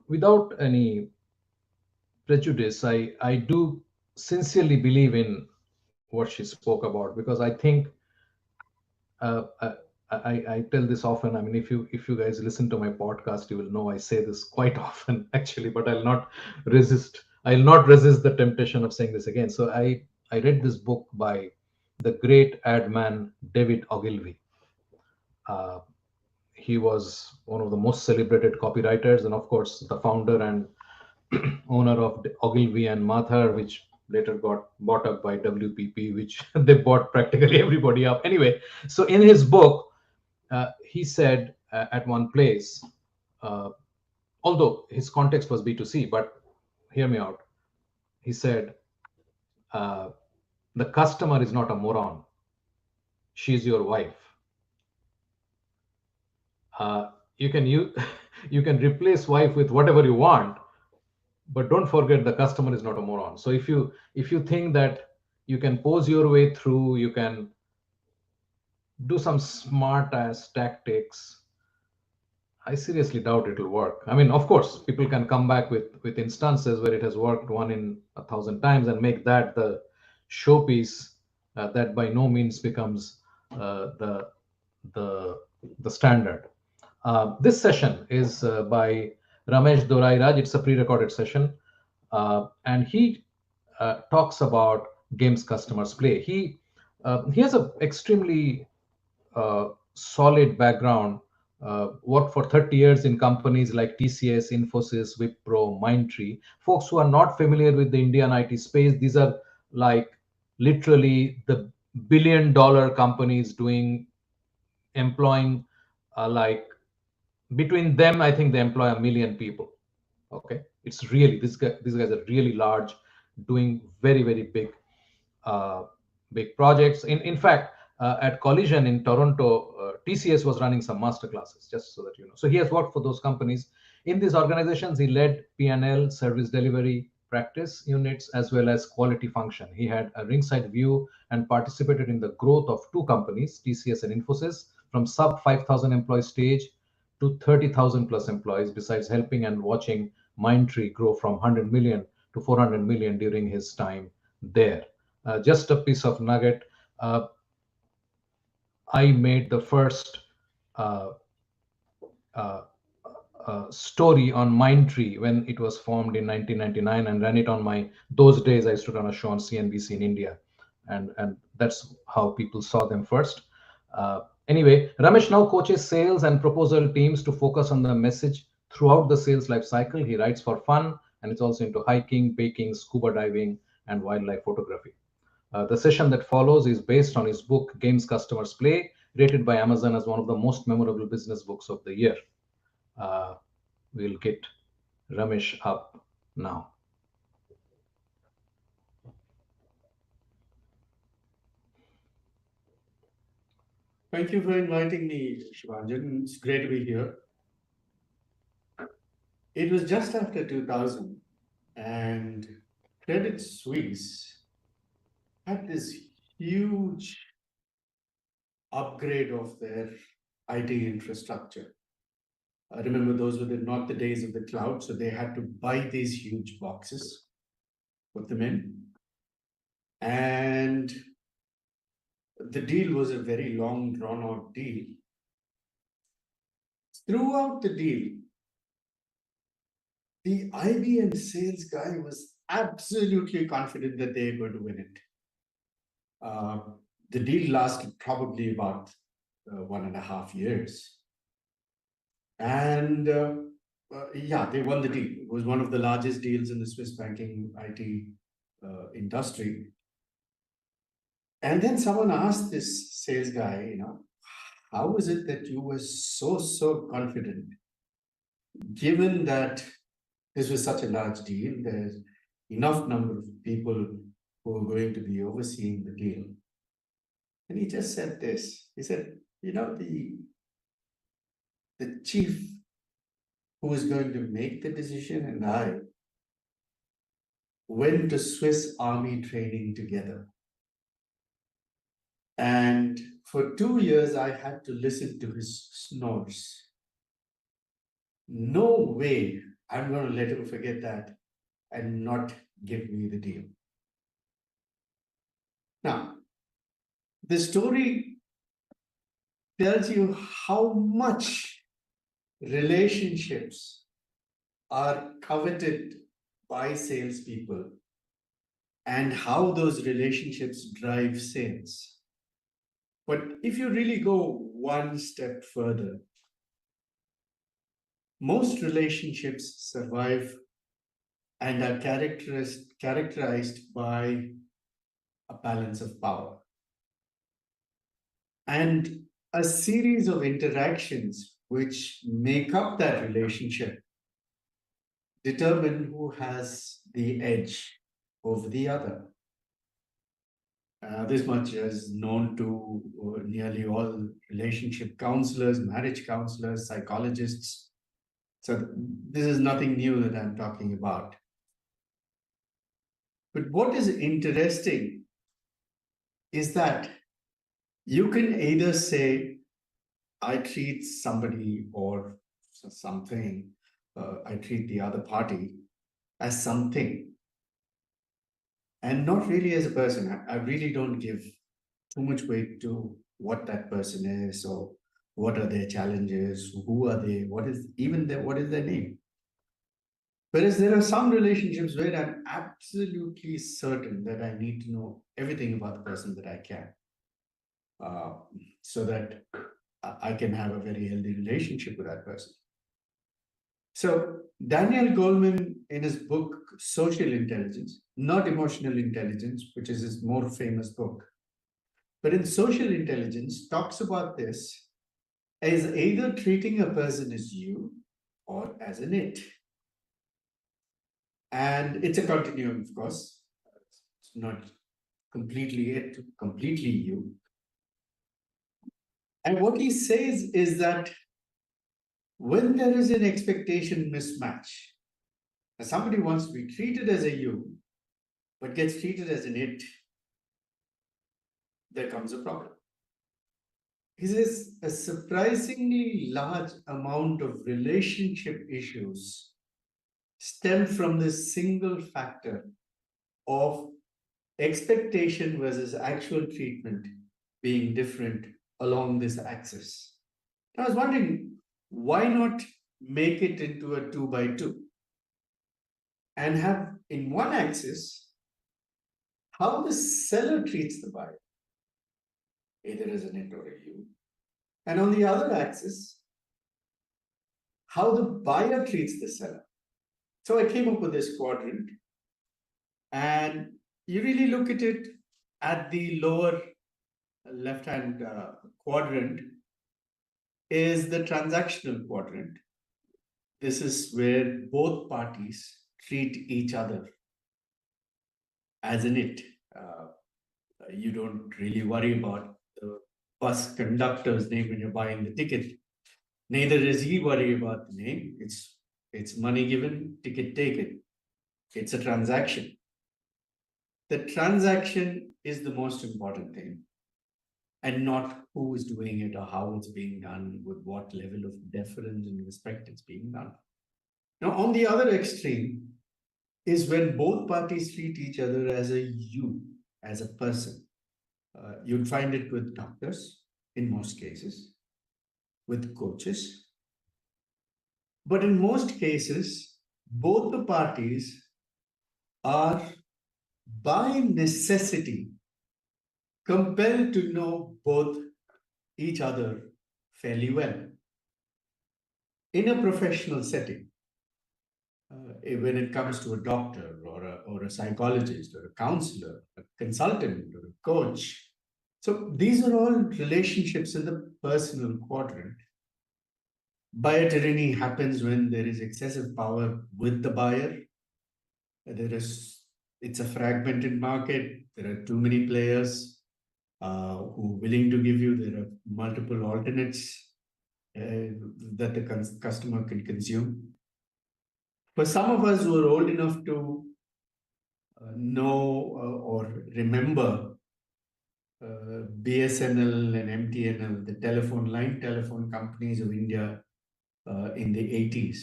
without any prejudice, I do sincerely believe in what she spoke about, because I think uh, I tell this often. I mean, if you guys listen to my podcast, you will know I say this quite often actually, but I'll not resist the temptation of saying this again. So I read this book by the great ad man David Ogilvy. Uh, he was one of the most celebrated copywriters, and of course the founder and owner of Ogilvy and Mather, which later got bought up by WPP, which they bought practically everybody up. Anyway, so in his book, he said at one place, uh, although his context was B2C, but hear me out. He said, uh, the customer is not a moron. She's your wife. You can you you can replace wife with whatever you want, but don't forget the customer is not a moron. So if you think that you can pose your way through, you can do some smart ass tactics, I seriously doubt it'll work. I mean, of course, people can come back with instances where it has worked one in 1,000 times and make that the showpiece. That by no means becomes the the the standard. This session is by Ramesh Dorairaj. It's a pre-recorded session, and he talks about games customers play. He has a extremely solid background, worked for 30 years in companies like TCS, Infosys, Wipro, Mindtree. Folks who are not familiar with the Indian IT space, these are like literally the billion-dollar companies doing employing like between them, I think they employ 1 million people. Okay, it's really these guys are really large, doing very big uh, big projects. In fact, at Collision in Toronto, TCS was running some master classes, just so that you know. So he has worked for those companies. In these organizations, he led P&L, service delivery, practice units, as well as quality function. He had a ringside view and participated in the growth of two companies, TCS and Infosys, from sub 5,000 employee stage to 30,000 plus employees, besides helping and watching Mindtree grow from 100 million to 400 million during his time there. Just a piece of nugget. Uh, I made the first uh, uh, story on Mindtree when it was formed in 1999 and ran it on my. Those days, I stood on a show on CNBC in India, and that's how people saw them first. Anyway, Ramesh now coaches sales and proposal teams to focus on the message throughout the sales life cycle. He writes for fun, and it's also into hiking, baking, scuba diving, and wildlife photography. The session that follows is based on his book, Games Customers Play, rated by Amazon as one of the most memorable business books of the year. Uh, we'll get Ramesh up now. Thank you for inviting me, Shivanjan. It's great to be here. It was just after 2000, and Credit Suisse had this huge upgrade of their IT infrastructure. I remember those were not the days of the cloud, so they had to buy these huge boxes, put them in, and the deal was a very long, drawn out deal. Throughout the deal, the IBM sales guy was absolutely confident that they were going to win it. Uh, the deal lasted probably about 1.5 years. And yeah, they won the deal. It was one of the largest deals in the Swiss banking IT industry. And then someone asked this sales guy, how is it that you were so confident, given that this was such a large deal, there's enough number of people who are going to be overseeing the deal. And he just said this. He said, the chief who is going to make the decision and I went to Swiss Army training together. And for 2 years, I had to listen to his snores. no way I'm going to let him forget that and not give me the deal. Now, the story tells you how much relationships are coveted by salespeople and how those relationships drive sales. But if you really go one step further, most relationships survive and are characterized by a balance of power and a series of interactions which make up that relationship determine who has the edge over the other. This much is known to nearly all relationship counselors, marriage counselors, psychologists. So this is nothing new that I'm talking about. But what is interesting is that you can either say, I treat somebody or something, I treat the other party as something and not really as a person. I really don't give too much weight to what that person is or what are their challenges, who are they, what is their name. Whereas there are some relationships where I'm absolutely certain that I need to know everything about the person that I can, uh, so that I can have a very healthy relationship with that person. So Daniel Goleman, in his book Social Intelligence, not Emotional Intelligence, which is his more famous book, but in Social Intelligence, talks about this as either treating a person as you or as an it. And it's a continuum, of course. It's not completely it, completely you. And what he says is that when there is an expectation mismatch, somebody wants to be treated as a you, but gets treated as an it, there comes a problem. He says a surprisingly large amount of relationship issues stem from this single factor of expectation versus actual treatment being different along this axis. I was wondering, why not make it into a 2 by 2 and have in one axis how the seller treats the buyer, either as an it or a you, and on the other axis, how the buyer treats the seller. So I came up with this quadrant, and you really look at it at the lower left hand quadrant is the transactional quadrant. This is where both parties treat each other as an it. You don't really worry about the bus conductor's name when you're buying the ticket. Neither does he worry about the name. It's money given, ticket taken. It's a transaction. The transaction is the most important thing, and not who is doing it or how it's being done, with what level of deference and respect it's being done. Now, on the other extreme is when both parties treat each other as a you, as a person. You'd find it with doctors in most cases, with coaches. But in most cases, both the parties are by necessity compelled to know both each other fairly well. In a professional setting, when it comes to a doctor or a psychologist or a counselor, a consultant or a coach. So these are all relationships in the personal quadrant. Buyer tyranny happens when there is excessive power with the buyer. It's a fragmented market. There are too many players who are willing to give you. There are multiple alternates that the customer can consume. For some of us who are old enough to know or remember BSNL and MTNL, the telephone companies of India, in the 80s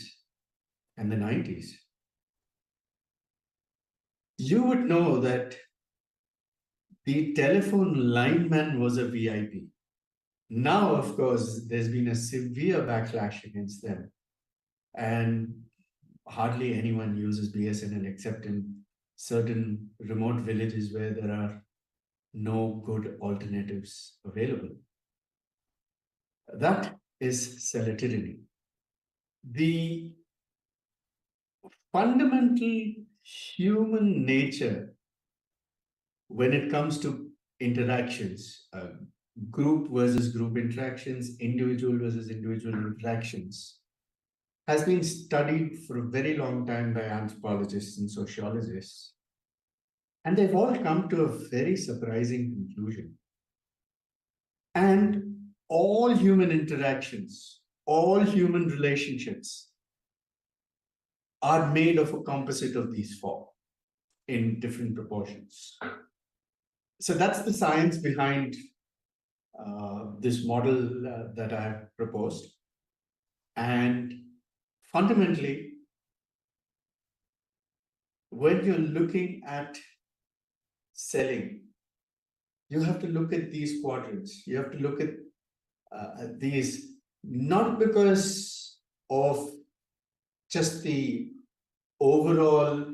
and the 90s, you would know that the telephone lineman was a VIP. Now, of course, there's been a severe backlash against them, and hardly anyone uses BSNL except in certain remote villages where there are no good alternatives available. That is cell tyranny. The fundamental human nature when it comes to interactions, group versus group interactions, individual versus individual interactions, has been studied for a very long time by anthropologists and sociologists. And they've all come to a very surprising conclusion. And all human interactions, all human relationships are made of a composite of these four in different proportions. So that's the science behind this model that I have proposed. And fundamentally, when you're looking at selling, you have to look at these quadrants. You have to look at these not because of just the overall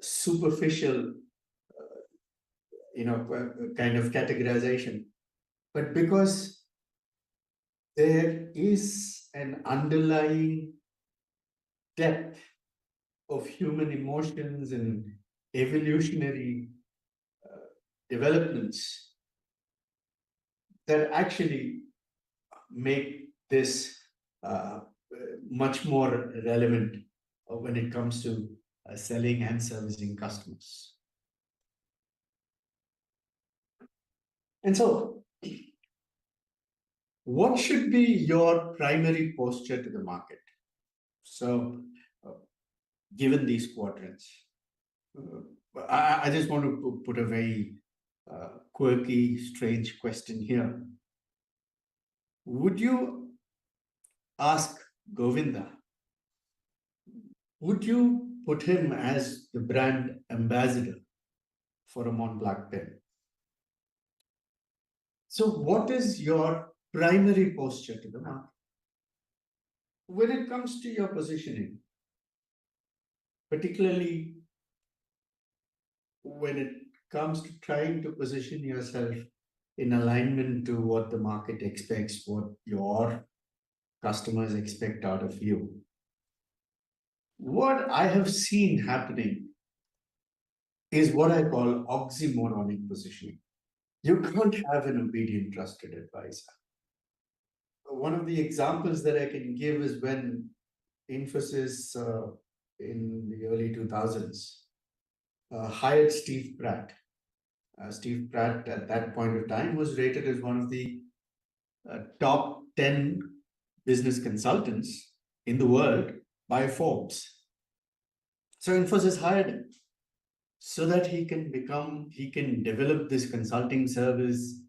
superficial, kind of categorization, but because there is an underlying depth of human emotions and evolutionary developments that actually make this much more relevant when it comes to selling and servicing customers. And so, what should be your primary posture to the market? So, given these quadrants, I just want to put a very quirky, strange question here. Would you ask Govinda, would you put him as the brand ambassador for a Mont Blanc pen? So what is your primary posture to the market? When it comes to your positioning, particularly when it comes to trying to position yourself in alignment to what the market expects, what your customers expect out of you, what I have seen happening is what I call oxymoronic positioning. You can't have an obedient, trusted advisor. One of the examples that I can give is when Infosys in the early 2000s hired Steve Pratt. Steve Pratt at that point of time was rated as one of the top 10 business consultants in the world by Forbes. So Infosys hired him so that he can develop this consulting service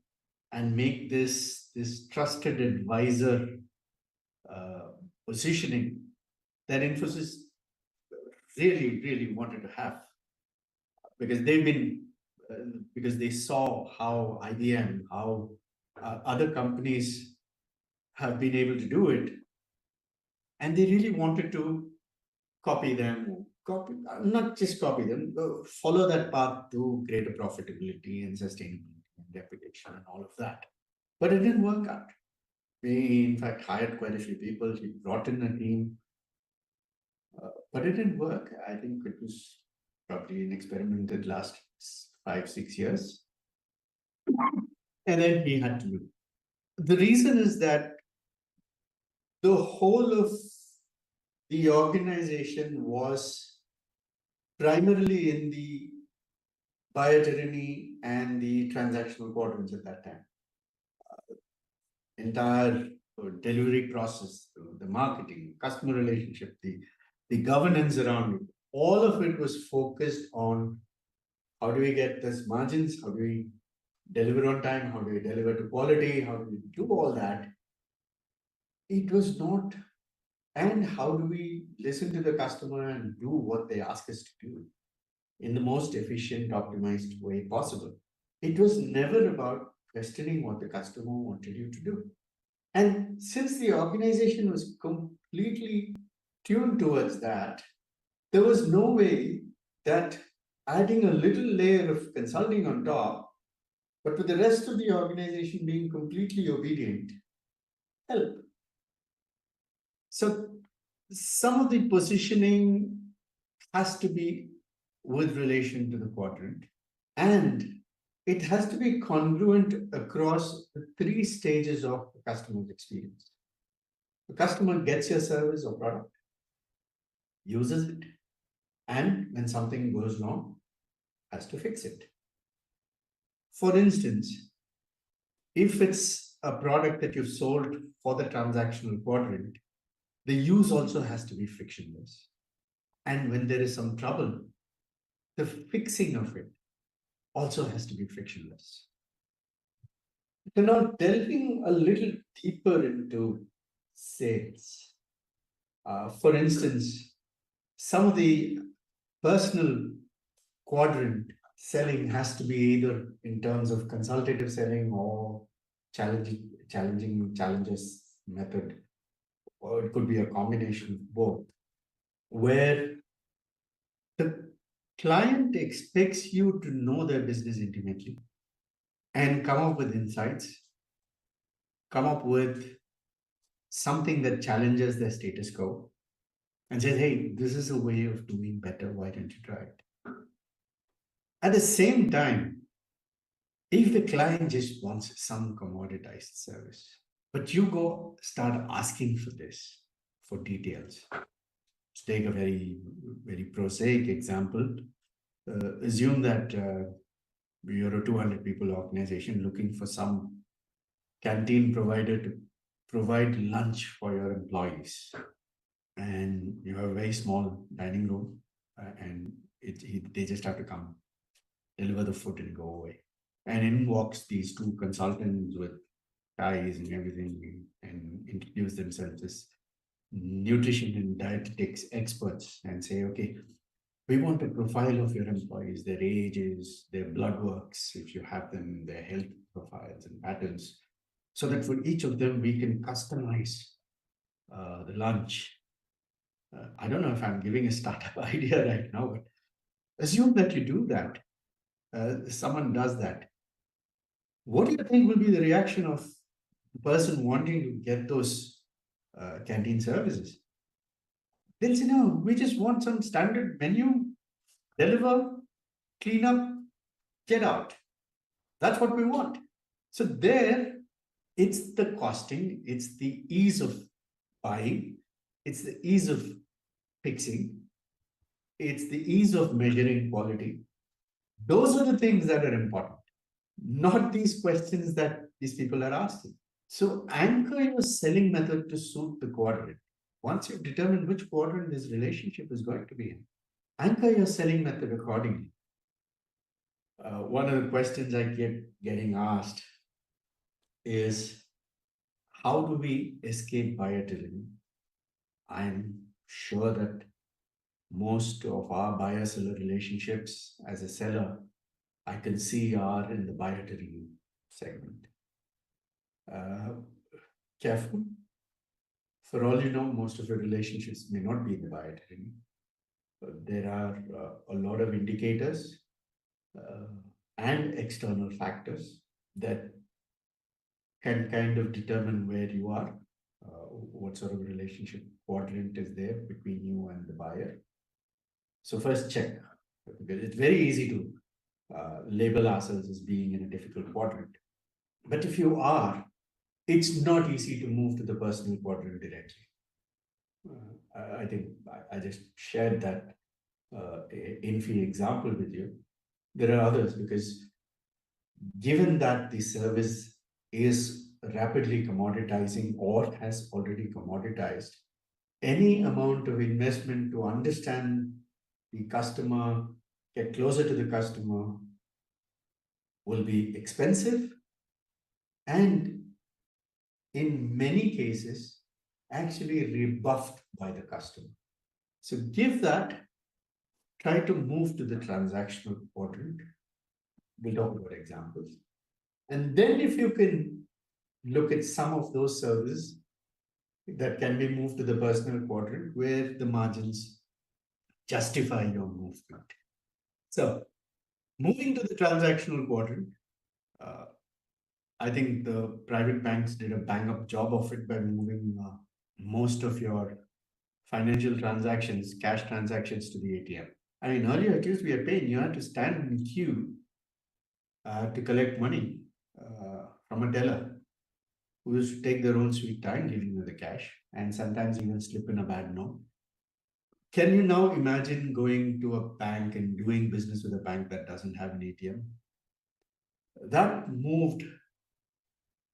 and make this trusted advisor positioning that Infosys really, really wanted to have, because because they saw how IBM, how other companies have been able to do it, and they really wanted to copy them, not just copy them, follow that path to greater profitability and sustainability and reputation and all of that. But it didn't work out. He, in fact, hired quite a few people. He brought in a team, but it didn't work. I think it was probably an experiment that lasted 5-6 years. And then he had to leave. The reason is that the whole of the organization was primarily in the buyer tyranny and the transactional quadrants at that time. Entire delivery process, the marketing, customer relationship, the governance around it, all of it was focused on how do we get this margins, how do we deliver on time, how do we deliver to quality, how do we do all that. It was not And how do we listen to the customer and do what they ask us to do in the most efficient, optimized way possible? It was never about questioning what the customer wanted you to do. And since the organization was completely tuned towards that, there was no way that adding a little layer of consulting on top, but with the rest of the organization being completely obedient, help. So some of the positioning has to be with relation to the quadrant, and it has to be congruent across the three stages of the customer's experience. The customer gets your service or product, uses it, and when something goes wrong, has to fix it. For instance, if it's a product that you've sold for the transactional quadrant, the use also has to be frictionless. And when there is some trouble, the fixing of it also has to be frictionless. So now delving a little deeper into sales. For instance, some of the personal quadrant selling has to be either in terms of consultative selling or challenging challenges method, or it could be a combination of both, where the client expects you to know their business intimately and come up with insights, come up with something that challenges their status quo and says, hey, this is a way of doing better. Why don't you try it? At the same time, if the client just wants some commoditized service, but you go start asking for this, for details. Let's take a very prosaic example. Assume that you're a 200 people organization looking for some canteen provider to provide lunch for your employees. And you have a very small dining room, and they just have to come, deliver the food, and go away. And in walks these two consultants with ties and everything and introduce themselves as nutrition and dietetics experts and say, okay, we want a profile of your employees, their ages, their blood works, if you have them, their health profiles and patterns, so that for each of them we can customize the lunch. I don't know if I'm giving a startup idea right now, but assume that you do that. Someone does that. What do you think will be the reaction of the person wanting to get those canteen services? They'll say, no, we just want some standard menu, deliver, clean up, get out. That's what we want. So there, it's the costing, it's the ease of buying, it's the ease of fixing, it's the ease of measuring quality. Those are the things that are important, not these questions that these people are asking. So anchor your selling method to suit the quadrant. Once you've determined which quadrant this relationship is going to be in, anchor your selling method accordingly. One of the questions I keep getting asked is, how do we escape buyer tyranny? I'm sure that most of our buyer-seller relationships as a seller, I can see are in the buyer tyranny segment. Careful. For all you know, most of your relationships may not be in the buyer tyranny. There are a lot of indicators and external factors that can kind of determine where you are, what sort of relationship quadrant is there between you and the buyer. So first check, because it's very easy to label ourselves as being in a difficult quadrant. But if you are, it's not easy to move to the personal quadrant directly. I think I just shared that Infi example with you. There are others, because given that the service is rapidly commoditizing or has already commoditized, any amount of investment to understand the customer, get closer to the customer, will be expensive, and in many cases actually rebuffed by the customer. So give that, try to move to the transactional quadrant. We'll talk about examples. And then if you can look at some of those services that can be moved to the personal quadrant where the margins justify your movement. So moving to the transactional quadrant, uh, I think the private banks did a bang up job of it by moving most of your financial transactions, cash transactions to the ATM. I mean, earlier it used to be a pain. You had to stand in queue to collect money from a teller who used to take their own sweet time giving you the cash and sometimes even slip in a bad note. Can you now imagine going to a bank and doing business with a bank that doesn't have an ATM? That moved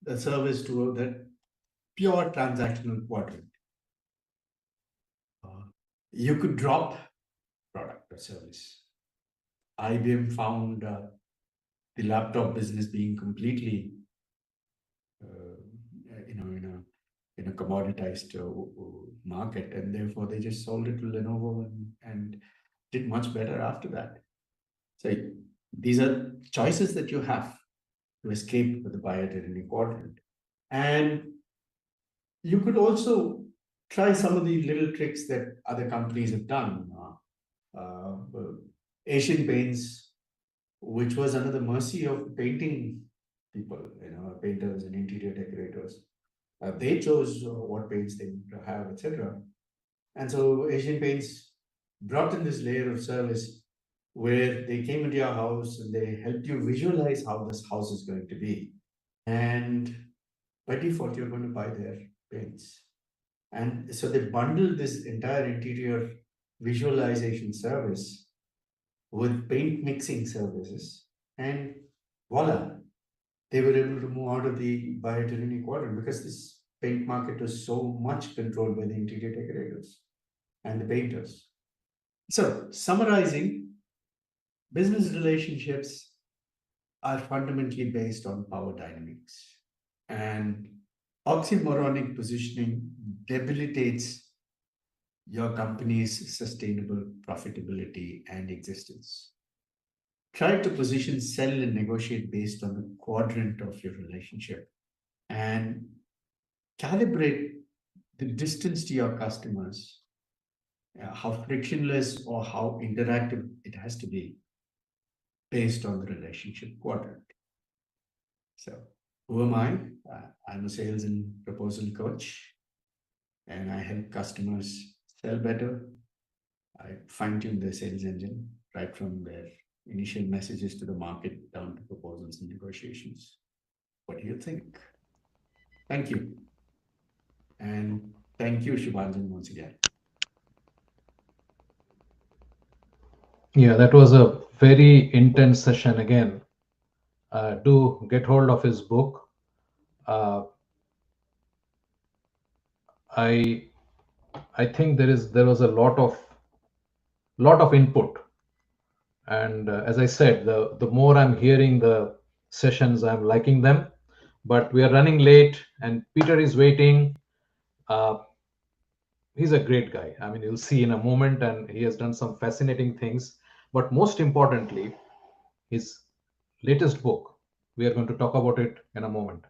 the service to that pure transactional quadrant. Uh, you could drop product or service. IBM found the laptop business being completely, uh, in a commoditized market, and therefore they just sold it to Lenovo and did much better after that. So these are choices that you have to escape the buyer tyranny quadrant. And you could also try some of the little tricks that other companies have done. Asian Paints, which was under the mercy of painting people, painters and interior decorators. They chose what paints they would have, etc. And so Asian Paints brought in this layer of service where they came into your house and they helped you visualize how this house is going to be. And by default, you're going to buy their paints. And so they bundled this entire interior visualization service with paint mixing services. And voila, they were able to move out of the buyer tyranny quadrant because this paint market was so much controlled by the interior decorators and the painters. So, summarizing, business relationships are fundamentally based on power dynamics. And oxymoronic positioning debilitates your company's sustainable profitability and existence. Try to position, sell, and negotiate based on the quadrant of your relationship and calibrate the distance to your customers, how frictionless or how interactive it has to be based on the relationship quadrant. So, who am I? I'm a sales and proposal coach, and I help customers sell better. I fine tune their sales engine right from their initial messages to the market down to proposals and negotiations. What do you think? Thank you. And thank you, Shubhanjan, once again. Yeah, that was a very intense session again. Do get hold of his book. Uh, I I think there was a lot of input, and as I said, the more I'm hearing the sessions, I'm liking them. But we are running late, and Peter is waiting. Uh, he's a great guy. I mean, you'll see in a moment, and he has done some fascinating things. But most importantly, his latest book. We are going to talk about it in a moment.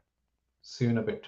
See you in a bit.